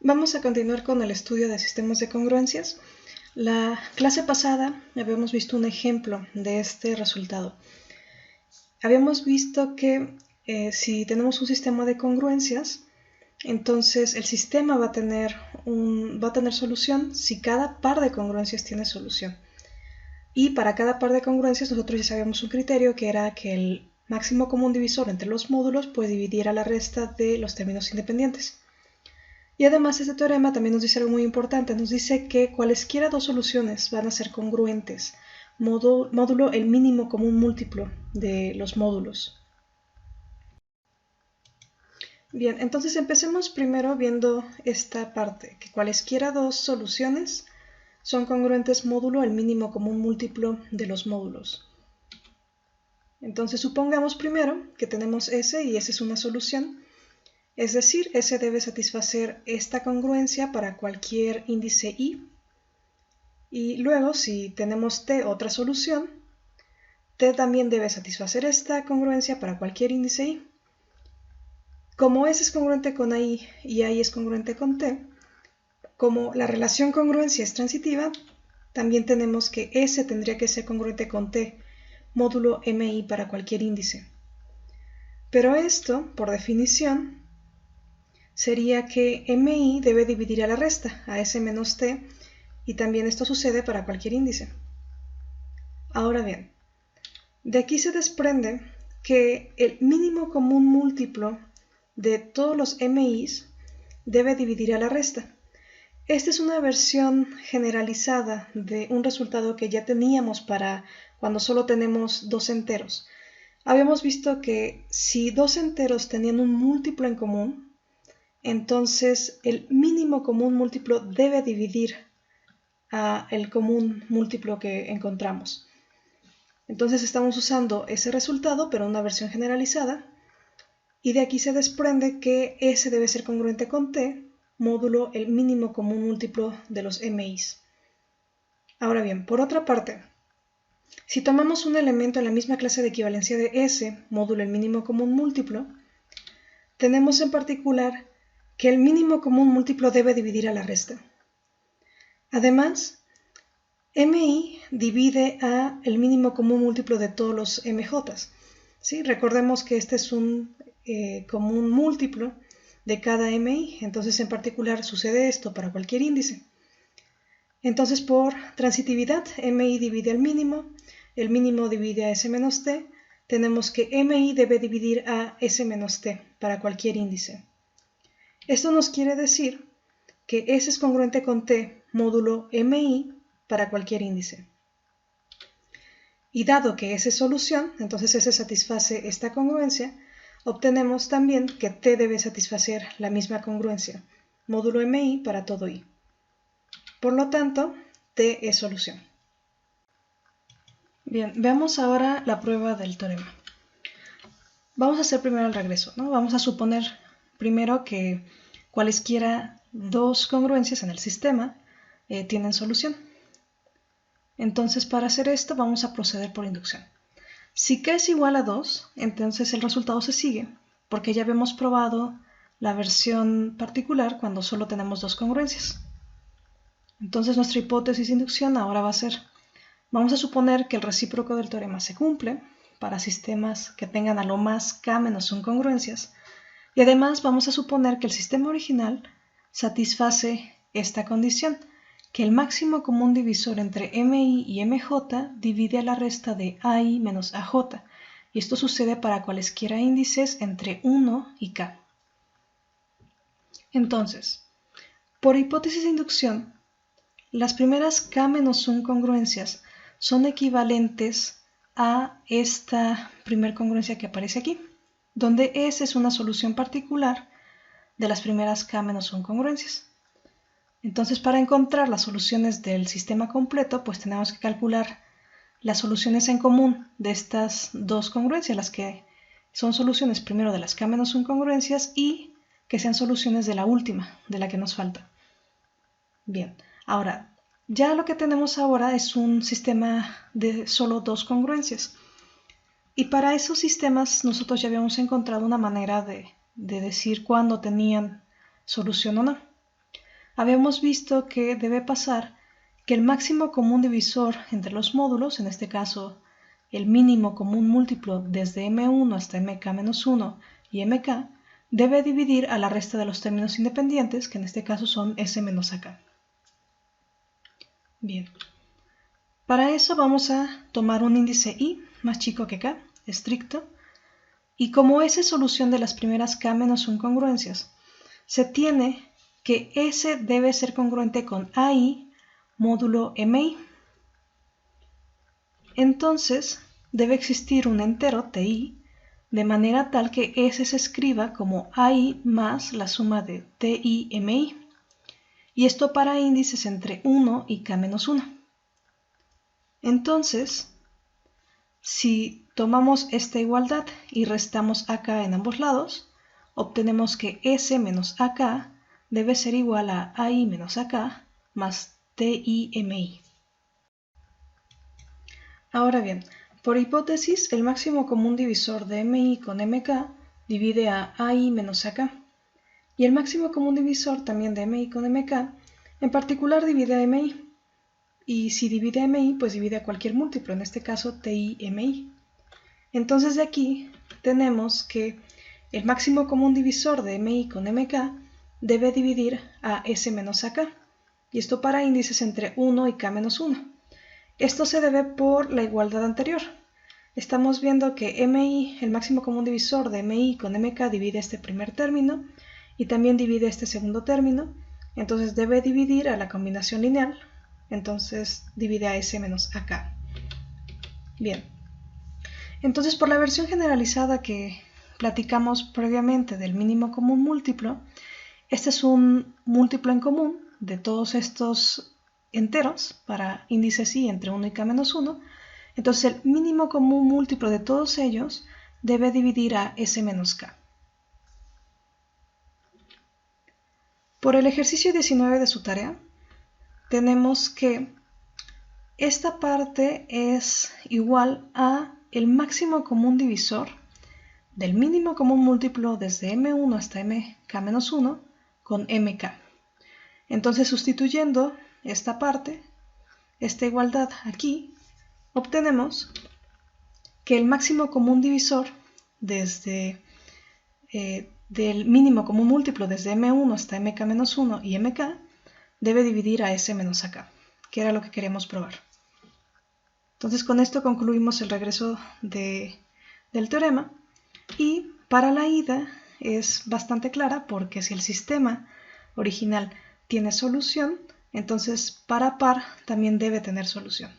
Vamos a continuar con el estudio de sistemas de congruencias. La clase pasada habíamos visto un ejemplo de este resultado. Habíamos visto que si tenemos un sistema de congruencias, entonces el sistema va a tener solución si cada par de congruencias tiene solución. Y para cada par de congruencias nosotros ya sabíamos un criterio que era que el máximo común divisor entre los módulos puede dividir a la resta de los términos independientes. Y además este teorema también nos dice algo muy importante, nos dice que cualesquiera dos soluciones van a ser congruentes, módulo el mínimo común múltiplo de los módulos. Bien, entonces empecemos primero viendo esta parte, que cualesquiera dos soluciones son congruentes módulo el mínimo común múltiplo de los módulos. Entonces supongamos primero que tenemos S y S es una solución. Es decir, S debe satisfacer esta congruencia para cualquier índice I. Y luego, si tenemos T otra solución, T también debe satisfacer esta congruencia para cualquier índice I. Como S es congruente con AI y AI es congruente con T, como la relación congruencia es transitiva, también tenemos que S tendría que ser congruente con T, módulo MI para cualquier índice. Pero esto, por definición, sería que MI debe dividir a la resta, a S menos T, y también esto sucede para cualquier índice. Ahora bien, de aquí se desprende que el mínimo común múltiplo de todos los MIs debe dividir a la resta. Esta es una versión generalizada de un resultado que ya teníamos para cuando solo tenemos dos enteros. Habíamos visto que si dos enteros tenían un múltiplo en común, entonces el mínimo común múltiplo debe dividir a el común múltiplo que encontramos. Entonces estamos usando ese resultado, pero una versión generalizada, y de aquí se desprende que S debe ser congruente con T, módulo el mínimo común múltiplo de los MIs. Ahora bien, por otra parte, si tomamos un elemento en la misma clase de equivalencia de S, módulo el mínimo común múltiplo, tenemos en particular que el mínimo común múltiplo debe dividir a la resta. Además, MI divide a el mínimo común múltiplo de todos los MJs. ¿Sí? Recordemos que este es un común múltiplo de cada MI, entonces en particular sucede esto para cualquier índice. Entonces por transitividad, MI divide al mínimo, el mínimo divide a S menos T, tenemos que MI debe dividir a S menos T para cualquier índice. Esto nos quiere decir que S es congruente con T módulo MI para cualquier índice. Y dado que S es solución, entonces S satisface esta congruencia, obtenemos también que T debe satisfacer la misma congruencia, módulo MI para todo I. Por lo tanto, T es solución. Bien, veamos ahora la prueba del teorema. Vamos a hacer primero el regreso, ¿no? Vamos a suponer primero que cualesquiera dos congruencias en el sistema tienen solución. Entonces, para hacer esto vamos a proceder por inducción. Si k es igual a 2, entonces el resultado se sigue, porque ya habíamos probado la versión particular cuando solo tenemos dos congruencias. Entonces nuestra hipótesis de inducción ahora va a ser, vamos a suponer que el recíproco del teorema se cumple para sistemas que tengan a lo más k menos 1 congruencias, y además vamos a suponer que el sistema original satisface esta condición, que el máximo común divisor entre MI y MJ divide a la resta de AI menos AJ, y esto sucede para cualesquiera índices entre 1 y K. Entonces, por hipótesis de inducción, las primeras K menos 1 congruencias son equivalentes a esta primer congruencia que aparece aquí, donde S es una solución particular de las primeras K menos 1 congruencias. Entonces, para encontrar las soluciones del sistema completo, pues tenemos que calcular las soluciones en común de estas dos congruencias, las que son soluciones primero de las K menos 1 congruencias y que sean soluciones de la última, de la que nos falta. Bien, ahora, ya lo que tenemos ahora es un sistema de solo dos congruencias. Y para esos sistemas nosotros ya habíamos encontrado una manera de decir cuándo tenían solución o no. habíamos visto que debe pasar que el máximo común divisor entre los módulos, en este caso el mínimo común múltiplo desde m1 hasta mk-1 y mk, debe dividir a la resta de los términos independientes, que en este caso son s menos ak. Bien, para eso vamos a tomar un índice i más chico que k, estricto, y como S es solución de las primeras k menos 1 congruencias, se tiene que S debe ser congruente con AI módulo MI. Entonces debe existir un entero TI de manera tal que S se escriba como AI más la suma de TI MI. Y esto para índices entre 1 y k menos 1. Entonces, si tomamos esta igualdad y restamos AK en ambos lados, obtenemos que S menos AK debe ser igual a AI menos AK más TI MI. Ahora bien, por hipótesis, el máximo común divisor de MI con MK divide a AI menos AK. Y el máximo común divisor también de MI con MK, en particular divide a MI. Y si divide a MI, pues divide a cualquier múltiplo, en este caso TI MI. Entonces de aquí tenemos que el máximo común divisor de MI con MK debe dividir a S menos AK, y esto para índices entre 1 y k menos 1. Esto se debe por la igualdad anterior. Estamos viendo que MI, el máximo común divisor de MI con MK divide este primer término y también divide este segundo término, entonces debe dividir a la combinación lineal, entonces divide a S menos AK. Bien. Entonces, por la versión generalizada que platicamos previamente del mínimo común múltiplo, este es un múltiplo en común de todos estos enteros para índices i entre 1 y k menos 1. Entonces, el mínimo común múltiplo de todos ellos debe dividir a s menos k. Por el ejercicio 19 de su tarea, tenemos que esta parte es igual a el máximo común divisor del mínimo común múltiplo desde m1 hasta mk-1 con mk. Entonces, sustituyendo esta parte, esta igualdad aquí, obtenemos que el máximo común divisor desde del mínimo común múltiplo desde m1 hasta mk-1 y mk debe dividir a s menos ak, que era lo que queríamos probar. Entonces, con esto concluimos el regreso del teorema, y para la ida es bastante clara, porque si el sistema original tiene solución, entonces para par también debe tener solución.